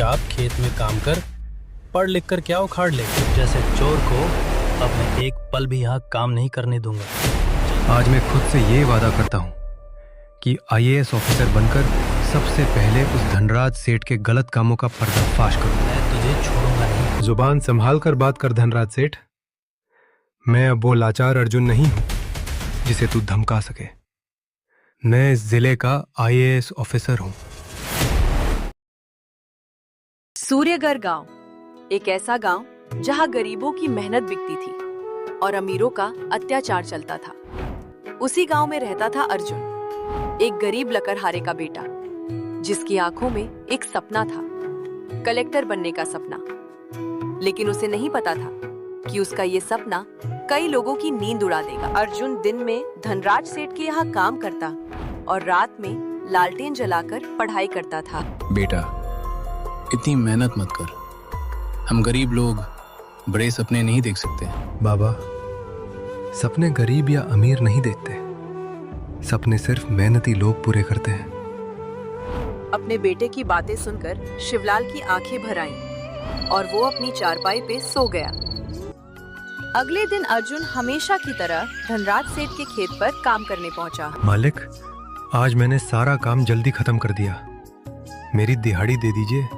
चुपचाप खेत में काम कर, पढ़ लिख कर क्या उखाड़ ले। जैसे चोर को अब मैं एक पल भी यहाँ काम नहीं करने दूंगा। आज मैं खुद से ये वादा करता हूँ कि आईएएस ऑफिसर बनकर सबसे पहले उस धनराज सेठ के गलत कामों का पर्दाफाश करूँ। मैं तुझे छोड़ूंगा नहीं। जुबान संभाल कर बात कर धनराज सेठ। मैं अब वो लाचार अर्जुन नहीं हूँ जिसे तू धमका सके। मैं इस जिले का आईएएस ऑफिसर हूँ। सूर्यगढ़ गांव एक ऐसा गांव जहां गरीबों की मेहनत बिकती थी और अमीरों का अत्याचार चलता था। उसी गांव में रहता था अर्जुन, एक गरीब लकड़हारे का बेटा, जिसकी आंखों में एक सपना था, कलेक्टर बनने का सपना। लेकिन उसे नहीं पता था कि उसका ये सपना कई लोगों की नींद उड़ा देगा। अर्जुन दिन में धनराज सेठ के यहाँ काम करता और रात में लालटेन जलाकर पढ़ाई करता था। बेटा, इतनी मेहनत मत कर। हम गरीब लोग बड़े सपने नहीं देख सकते। बाबा, सपने गरीब या अमीर नहीं देखते, सपने सिर्फ मेहनती लोग पूरे करते हैं। अपने बेटे की बातें सुनकर शिवलाल की आंखें भर आईं और वो अपनी चारपाई पे सो गया। अगले दिन अर्जुन हमेशा की तरह धनराज सेठ के खेत पर काम करने पहुंचा। मालिक, आज मैंने सारा काम जल्दी खत्म कर दिया। मेरी दिहाड़ी दे दीजिए।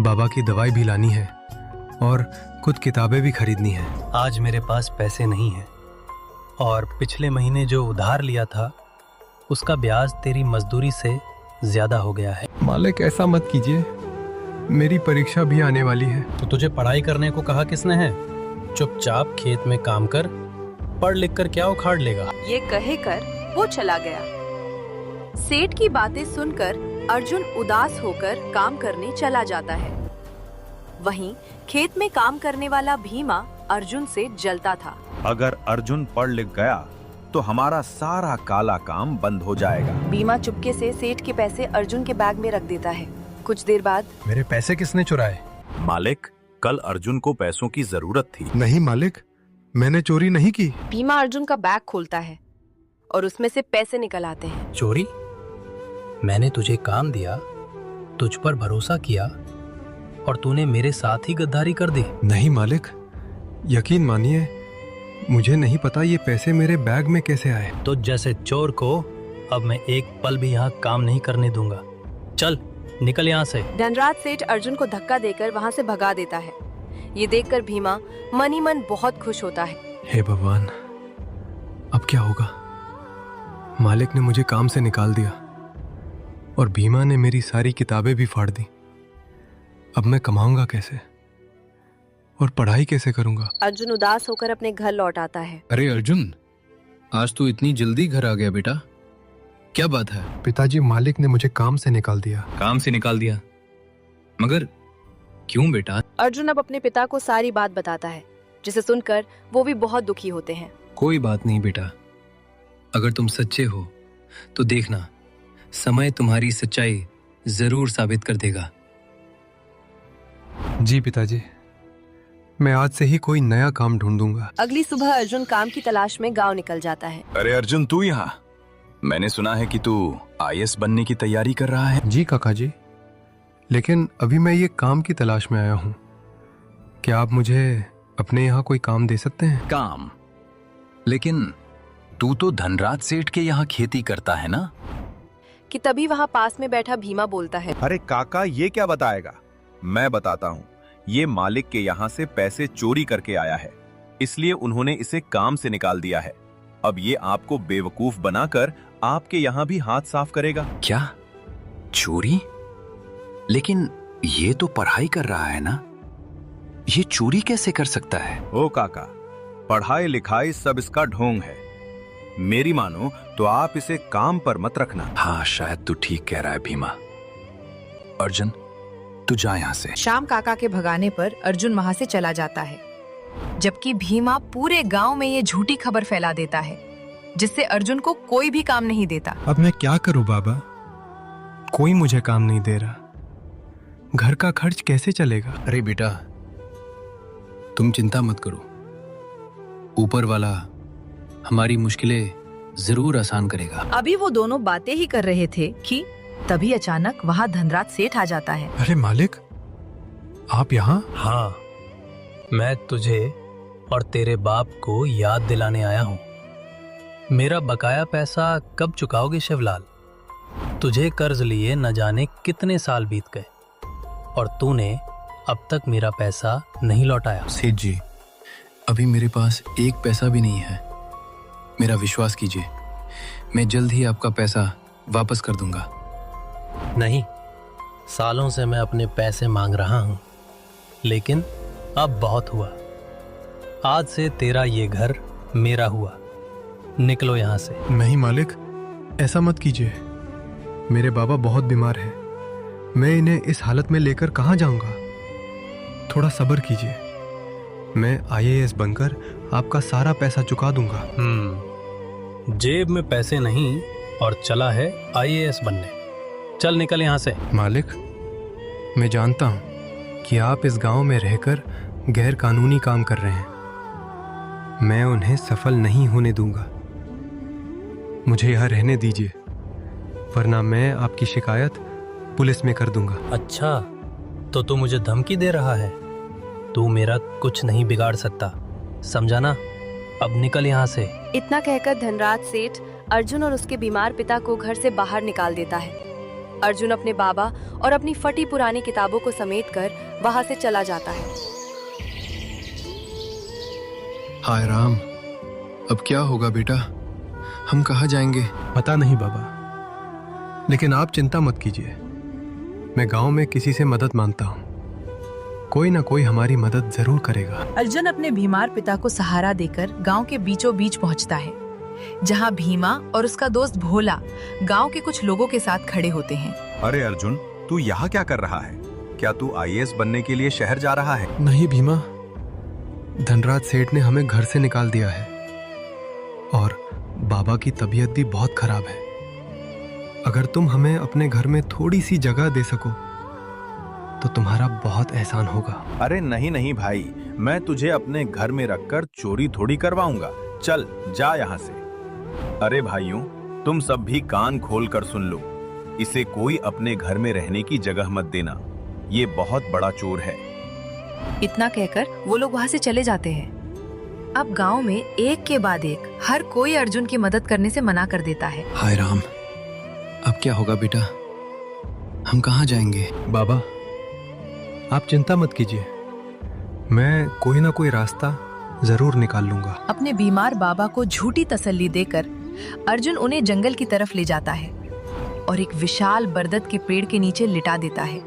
बाबा की दवाई भी लानी है और कुछ किताबें भी खरीदनी है। आज मेरे पास पैसे नहीं हैं और पिछले महीने जो उधार लिया था उसका ब्याज तेरी मजदूरी से ज्यादा हो गया है। मालिक, ऐसा मत कीजिए, मेरी परीक्षा भी आने वाली है। तो तुझे पढ़ाई करने को कहा किसने है? चुपचाप खेत में काम कर, पढ़ लिख कर क्या उखाड़ लेगा। ये कहकर वो चला गया। सेठ की बातें सुनकर अर्जुन उदास होकर काम करने चला जाता है। वहीं खेत में काम करने वाला भीमा अर्जुन से जलता था। अगर अर्जुन पढ़ लिख गया तो हमारा सारा काला काम बंद हो जाएगा। भीमा चुपके से सेठ के पैसे अर्जुन के बैग में रख देता है। कुछ देर बाद मेरे पैसे किसने चुराए? मालिक, कल अर्जुन को पैसों की जरूरत थी। नहीं मालिक, मैंने चोरी नहीं की। भीमा अर्जुन का बैग खोलता है और उसमें से पैसे निकल आते हैं। चोरी? मैंने तुझे काम दिया, तुझ पर भरोसा किया और तूने मेरे साथ ही गद्दारी कर दी। नहीं मालिक, यकीन मानिए, मुझे नहीं पता ये पैसे मेरे बैग में कैसे आए। तो जैसे चोर को अब मैं एक पल भी यहाँ काम नहीं करने दूंगा। चल निकल यहाँ से। धनराज सेठ अर्जुन को धक्का देकर वहाँ से भगा देता है। ये देखकर भीमा मन ही मन बहुत खुश होता है। हे भगवान, अब क्या होगा? मालिक ने मुझे काम से निकाल दिया और भीमा ने मेरी सारी किताबें भी फाड़ दी। अब मैं कमाऊंगा कैसे और पढ़ाई कैसे करूंगा? अर्जुन उदास होकर अपने घर लौट आता है। अरे अर्जुन, आज तू इतनी जल्दी घर आ गया बेटा, क्या बात है? पिताजी, मालिक ने मुझे काम से निकाल दिया। काम से निकाल दिया? मगर क्यों बेटा? अर्जुन अब अपने पिता को सारी बात बताता है, जिसे सुनकर वो भी बहुत दुखी होते हैं। कोई बात नहीं बेटा, अगर तुम सच्चे हो तो देखना, समय तुम्हारी सच्चाई जरूर साबित कर देगा। जी पिताजी, मैं आज से ही कोई नया काम ढूंढूंगा। अगली सुबह अर्जुन काम की तलाश में गांव निकल जाता है। अरे अर्जुन, तू यहाँ? मैंने सुना है कि तू आईएएस बनने की तैयारी कर रहा है। जी काका जी, लेकिन अभी मैं ये काम की तलाश में आया हूँ। क्या आप मुझे अपने यहाँ कोई काम दे सकते हैं? काम? लेकिन तू तो धनराज सेठ के यहाँ खेती करता है ना? कि तभी वहाँ पास में बैठा भीमा बोलता है। अरे काका, ये क्या बताएगा? मैं बताता हूँ। ये मालिक के यहाँ से पैसे चोरी करके आया है, इसलिए उन्होंने इसे काम से निकाल दिया है। अब ये आपको बेवकूफ बनाकर आपके यहाँ भी हाथ साफ करेगा। क्या? चोरी? लेकिन ये तो पढ़ाई कर रहा है ना, ये चोरी कैसे कर सकता है? ओ काका, पढ़ाई लिखाई सब इसका ढोंग है। मेरी मानो तो आप इसे काम पर मत रखना। हाँ, शायद तू ठीक कह रहा है भीमा। अर्जुन, तू जा यहाँ से। शाम काका के भगाने पर अर्जुन वहाँ से चला जाता है, जबकि भीमा पूरे गांव में ये झूठी खबर फैला देता है, जिससे अर्जुन को कोई भी काम नहीं देता। अब मैं क्या करूं बाबा? कोई मुझे काम नहीं दे रहा, घर का खर्च कैसे चलेगा? अरे बेटा, तुम चिंता मत करो, ऊपर वाला हमारी मुश्किलें जरूर आसान करेगा। अभी वो दोनों बातें ही कर रहे थे कि तभी अचानक वहाँ धनराज सेठ आ जाता है। अरे मालिक, आप यहाँ? हाँ, मैं तुझे और तेरे बाप को याद दिलाने आया हूँ। मेरा बकाया पैसा कब चुकाओगे शिवलाल? तुझे कर्ज लिए न जाने कितने साल बीत गए और तूने अब तक मेरा पैसा नहीं लौटाया। सेठ जी, अभी मेरे पास एक पैसा भी नहीं है। मेरा विश्वास कीजिए, मैं जल्द ही आपका पैसा वापस कर दूंगा। नहीं, सालों से मैं अपने पैसे मांग रहा हूँ, लेकिन अब बहुत हुआ। आज से तेरा ये घर मेरा हुआ। निकलो यहाँ से। नहीं मालिक, ऐसा मत कीजिए। मेरे बाबा बहुत बीमार हैं। मैं इन्हें इस हालत में लेकर कहाँ जाऊंगा? थोड़ा सब्र कीजिए। मैं आईएएस बनकर आपका सारा पैसा चुका दूंगा। जेब में पैसे नहीं और चला है आईएएस बनने। चल निकल यहाँ से। मालिक, मैं जानता हूँ कि आप इस गांव में रहकर गैर कानूनी काम कर रहे हैं। मैं उन्हें सफल नहीं होने दूंगा। मुझे यहाँ रहने दीजिए, वरना मैं आपकी शिकायत पुलिस में कर दूंगा। अच्छा, तो तू मुझे धमकी दे रहा है? तू मेरा कुछ नहीं बिगाड़ सकता, समझा ना? अब निकल यहाँ से। इतना कहकर धनराज सेठ अर्जुन और उसके बीमार पिता को घर से बाहर निकाल देता है। अर्जुन अपने बाबा और अपनी फटी पुरानी किताबों को समेटकर वहां से चला जाता है। हाय राम, अब क्या होगा बेटा? हम कहाँ जाएंगे? पता नहीं बाबा, लेकिन आप चिंता मत कीजिए। मैं गांव में किसी से मदद मांगता हूँ। कोई ना कोई हमारी मदद जरूर करेगा। अर्जुन अपने बीमार पिता को सहारा देकर गांव के बीचों बीच पहुंचता है, जहां भीमा और उसका दोस्त भोला गांव के कुछ लोगों के साथ खड़े होते हैं। अरे अर्जुन, तू यहाँ क्या कर रहा है? क्या तू आईएएस बनने के लिए शहर जा रहा है? नहीं भीमा, धनराज सेठ ने हमें घर से निकाल दिया है और बाबा की तबीयत भी बहुत खराब है। अगर तुम हमें अपने घर में थोड़ी सी जगह दे सको तो तुम्हारा बहुत एहसान होगा। अरे नहीं नहीं भाई, मैं तुझे अपने घर में रखकर चोरी थोड़ी करवाऊंगा। चल जा यहाँ से। अरे भाइयों, तुम सब भी कान खोल कर सुन लो। इसे कोई अपने घर में रहने की जगह मत देना। ये बहुत बड़ा चोर है। इतना कहकर वो लोग वहां से चले जाते हैं। अब गांव में एक के बाद एक हर कोई अर्जुन की मदद करने से मना कर देता है। हाय राम, अब क्या होगा बेटा? हम कहाँ जाएंगे? बाबा, आप चिंता मत कीजिए। मैं कोई ना कोई रास्ता जरूर निकाल लूंगा। अपने बीमार बाबा को झूठी तसल्ली देकर अर्जुन उन्हें जंगल की तरफ ले जाता है और एक विशाल बरगद के पेड़ के नीचे लिटा देता है,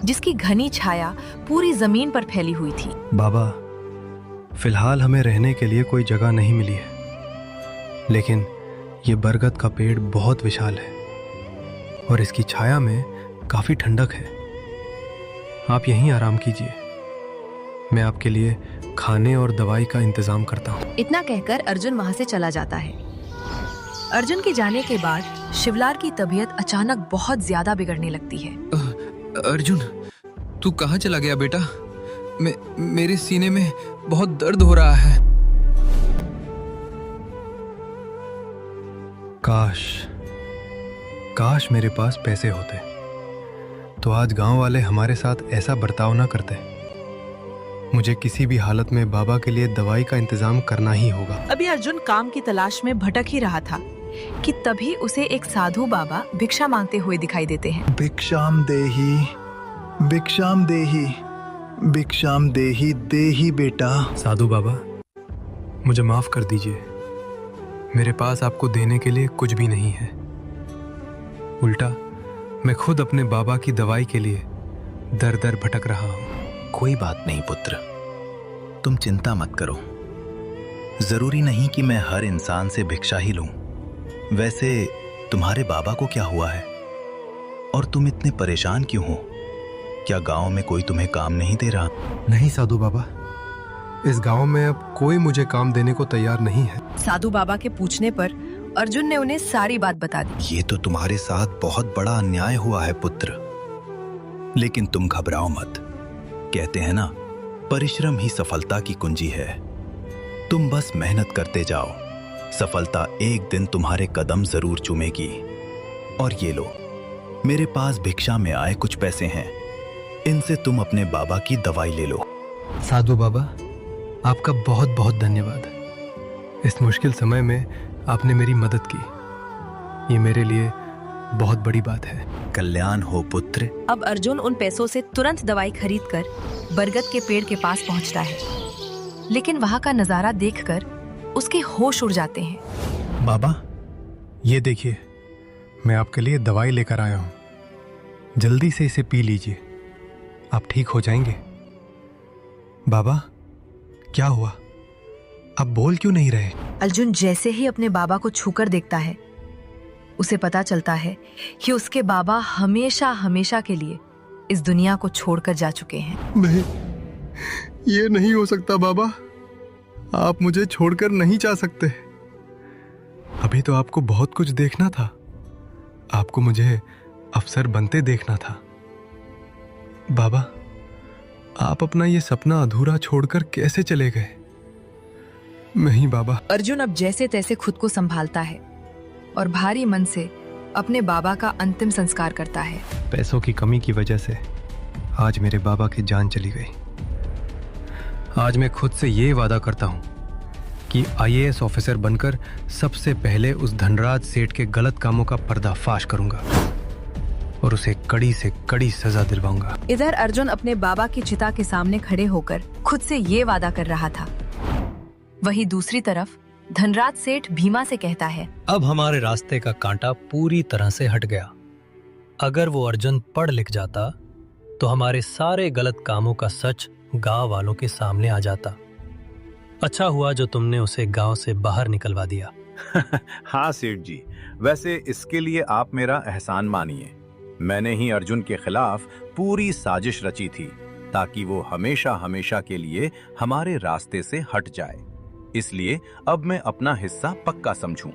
जिसकी घनी छाया पूरी जमीन पर फैली हुई थी। बाबा, फिलहाल हमें रहने के लिए कोई जगह नहीं मिली है, लेकिन ये बरगद का पेड़ बहुत विशाल है और इसकी छाया में काफी ठंडक है। आप यहीं आराम कीजिए। मैं आपके लिए खाने और दवाई का इंतजाम करता हूँ। इतना कहकर अर्जुन वहां से चला जाता है। अर्जुन के जाने के बाद शिवलाल की तबीयत अचानक बहुत ज्यादा बिगड़ने लगती है। अर्जुन, तू कहाँ चला गया बेटा? मेरे सीने में बहुत दर्द हो रहा है। काश मेरे पास पैसे होते तो आज गांव वाले हमारे साथ ऐसा बर्ताव ना करते। मुझे किसी भी हालत में बाबा के लिए दवाई का इंतजाम करना ही होगा। अभी अर्जुन काम की तलाश में भटक ही रहा था कि तभी उसे एक साधु बाबा भिक्षा मांगते हुए दिखाई देते हैं। भिक्षाम देही, भिक्षाम देही, भिक्षाम देही देही बेटा। साधु बाबा, मुझे माफ कर दीजिए। मेरे पास आपको देने के लिए कुछ भी नहीं है। उल्टा मैं खुद अपने बाबा की दवाई के लिए दर दर भटक रहा हूँ। कोई बात नहीं पुत्र, तुम चिंता मत करो। जरूरी नहीं कि मैं हर इंसान से भिक्षा ही लूं। वैसे तुम्हारे बाबा को क्या हुआ है और तुम इतने परेशान क्यों हो? क्या गांव में कोई तुम्हें काम नहीं दे रहा? नहीं साधु बाबा, इस गांव में अब कोई मुझे काम देने को तैयार नहीं है। साधु बाबा के पूछने पर अर्जुन ने उन्हें सारी बात बता दी। ये तो तुम्हारे साथ बहुत बड़ा अन्याय हुआ है पुत्र, लेकिन तुम घबराओ मत। कहते हैं ना, परिश्रम ही सफलता की कुंजी है। तुम बस मेहनत करते जाओ, सफलता एक दिन तुम्हारे कदम जरूर चूमेगी। और ये लो, मेरे पास भिक्षा में आए कुछ पैसे हैं, इनसे तुम अपने बाबा की दवाई ले लो। साधु बाबा, आपका बहुत बहुत धन्यवाद। इस मुश्किल समय में आपने मेरी मदद की, ये मेरे लिए बहुत बड़ी बात है। कल्याण हो पुत्र। अब अर्जुन उन पैसों से तुरंत दवाई खरीदकर बरगद के पेड़ के पास पहुंचता है, लेकिन वहां का नजारा देखकर उसके होश उड़ जाते हैं। बाबा, ये देखिए, मैं आपके लिए दवाई लेकर आया हूँ। जल्दी से इसे पी लीजिए, आप ठीक हो जाएंगे। बाबा, क्या हुआ? आप बोल क्यों नहीं रहे? अर्जुन जैसे ही अपने बाबा को छूकर देखता है, उसे पता चलता है कि उसके बाबा हमेशा हमेशा के लिए इस दुनिया को छोड़कर जा चुके हैं। नहीं, ये नहीं हो सकता बाबा, आप मुझे छोड़कर नहीं जा सकते। अभी तो आपको बहुत कुछ देखना था, आपको मुझे अफसर बनते देखना था। बाबा, आप अपना ये सपना अधूरा छोड़कर कैसे चले गए? नहीं बाबा। अर्जुन अब जैसे तैसे खुद को संभालता है और भारी मन से अपने बाबा का अंतिम संस्कार करता है। पैसों की कमी की वजह से आज मेरे बाबा की जान चली गई। आज मैं खुद से ये वादा करता हूँ कि आईएएस ऑफिसर बनकर सबसे पहले उस धनराज सेठ के गलत कामों का पर्दाफाश करूंगा और उसे कड़ी से कड़ी सजा दिलवाऊंगा। इधर अर्जुन अपने बाबा की चिता के सामने खड़े होकर खुद से ये वादा कर रहा था। वहीं दूसरी तरफ धनराज सेठ भीमा से कहता है, अब हमारे रास्ते का कांटा पूरी तरह से हट गया। अगर वो अर्जुन पढ़ लिख जाता तो हमारे सारे गलत कामों का सच गांव वालों के सामने आ जाता। अच्छा हुआ जो तुमने उसे गांव से बाहर निकलवा दिया। हाँ सेठ जी, वैसे इसके लिए आप मेरा एहसान मानिए। मैंने ही अर्जुन के खिलाफ पूरी साजिश रची थी ताकि वो हमेशा हमेशा के लिए हमारे रास्ते से हट जाए। इसलिए अब मैं अपना हिस्सा पक्का समझूं।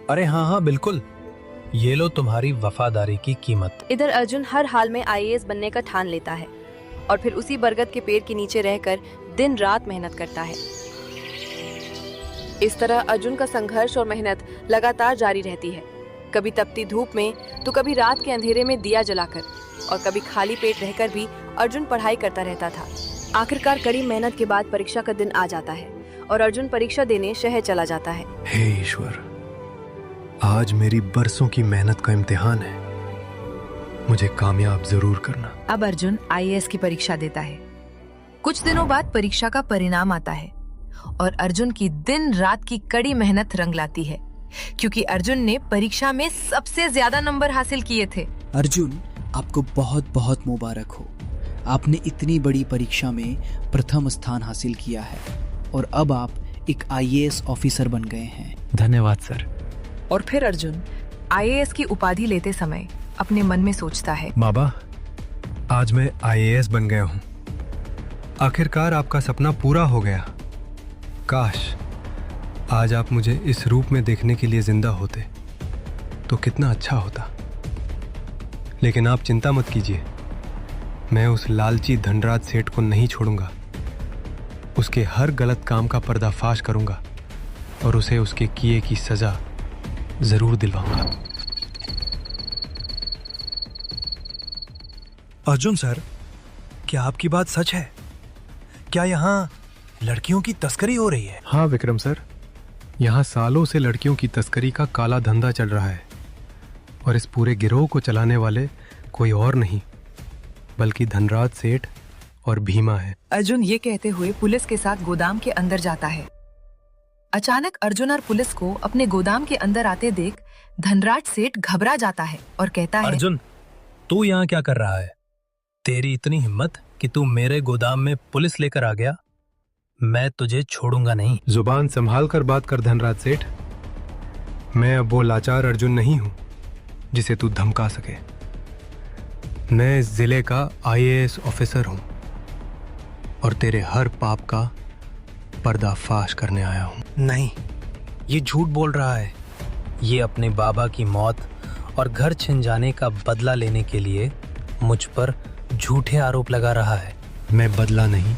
अरे हाँ हाँ बिल्कुल, ये लो तुम्हारी वफादारी की कीमत। इधर अर्जुन हर हाल में आईएएस बनने का ठान लेता है और फिर उसी बरगद के पेड़ के नीचे रहकर दिन रात मेहनत करता है। इस तरह अर्जुन का संघर्ष और मेहनत लगातार जारी रहती है, कभी तपती धूप में तो कभी रात के अंधेरे में दिया जलाकर, और कभी खाली पेट रहकर भी अर्जुन पढ़ाई करता रहता था। आखिरकार कड़ी मेहनत के बाद परीक्षा का दिन आ जाता है और अर्जुन परीक्षा देने शहर चला जाता है। हे ईश्वर, आज मेरी बरसों की मेहनत का इम्तिहान है, मुझे कामयाब जरूर करना। अब अर्जुन आईएएस की परीक्षा देता है। कुछ दिनों बाद परीक्षा का परिणाम आता है और अर्जुन की दिन रात की कड़ी मेहनत रंग लाती है, क्योंकि अर्जुन ने परीक्षा में सबसे ज्यादा नंबर हासिल किए थे। अर्जुन, आपको बहुत बहुत मुबारक हो। आपने इतनी बड़ी परीक्षा में प्रथम स्थान हासिल किया है और अब आप एक आईएएस ऑफिसर बन गए हैं। धन्यवाद सर। और फिर अर्जुन आईएएस की उपाधि लेते समय अपने मन में सोचता है, बाबा, आज मैं आईएएस बन गया हूँ। आखिरकार आपका सपना पूरा हो गया। काश आज आप मुझे इस रूप में देखने के लिए जिंदा होते तो कितना अच्छा होता। लेकिन आप चिंता मत कीजिए, मैं उस लालची धनराज सेठ को नहीं छोड़ूंगा। उसके हर गलत काम का पर्दाफाश करूंगा और उसे उसके किए की सजा जरूर दिलवाऊंगा। अर्जुन सर, क्या आपकी बात सच है? क्या यहाँ लड़कियों की तस्करी हो रही है? हाँ विक्रम सर, यहाँ सालों से लड़कियों की तस्करी का काला धंधा चल रहा है और इस पूरे गिरोह को चलाने वाले कोई और नहीं बल्कि धनराज सेठ और भीमा है। अर्जुन ये कहते हुए पुलिस के साथ गोदाम के अंदर जाता है। अचानक अर्जुन और पुलिस को अपने गोदाम के अंदर आते देख धनराज सेठ घबरा जाता है और कहता है, अर्जुन, तू यहाँ क्या कर रहा है? तेरी इतनी हिम्मत कि तू मेरे गोदाम में पुलिस लेकर आ गया? मैं तुझे छोड़ूंगा नहीं। जुबान संभाल कर बात कर धनराज सेठ। मैं अब वो लाचार अर्जुन नहीं हूं जिसे तू धमका सके। मैं इस जिले का आईएएस ऑफिसर हूं और तेरे हर पाप का पर्दाफाश करने आया हूं। नहीं, ये झूठ बोल रहा है। ये अपने बाबा की मौत और घर छिन जाने का बदला लेने के लिए मुझ पर झूठे आरोप लगा रहा है। मैं बदला नहीं,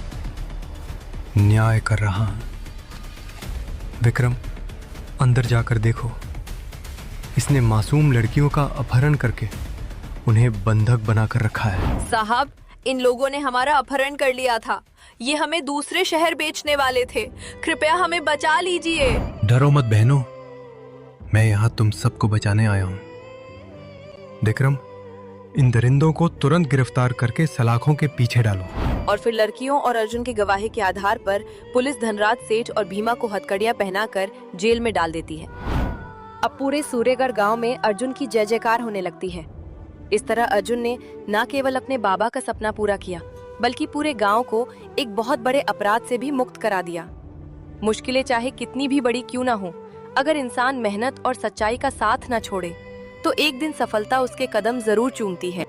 न्याय कर रहा हूं। विक्रम, अंदर जाकर देखो, इसने मासूम लड़कियों का अपहरण करके उन्हें बंधक बनाकर रखा है। साहब, इन लोगों ने हमारा अपहरण कर लिया था। ये हमें दूसरे शहर बेचने वाले थे। कृपया हमें बचा लीजिए। डरो मत बहनों, मैं यहाँ तुम सबको बचाने आया हूँ। विक्रम, इन दरिंदों को तुरंत गिरफ्तार करके सलाखों के पीछे डालो। और फिर लड़कियों और अर्जुन की गवाही के आधार पर पुलिस धनराज सेठ और भीमा को हथकड़ियां पहनाकर जेल में डाल देती है। अब पूरे सूर्यगढ़ गांव में अर्जुन की जय जयकार होने लगती है। इस तरह अर्जुन ने न केवल अपने बाबा का सपना पूरा किया, बल्कि पूरे गांव को एक बहुत बड़े अपराध से भी मुक्त करा दिया। मुश्किलें चाहे कितनी भी बड़ी क्यों ना हो, अगर इंसान मेहनत और सच्चाई का साथ न छोड़े तो एक दिन सफलता उसके कदम जरूर चूमती है।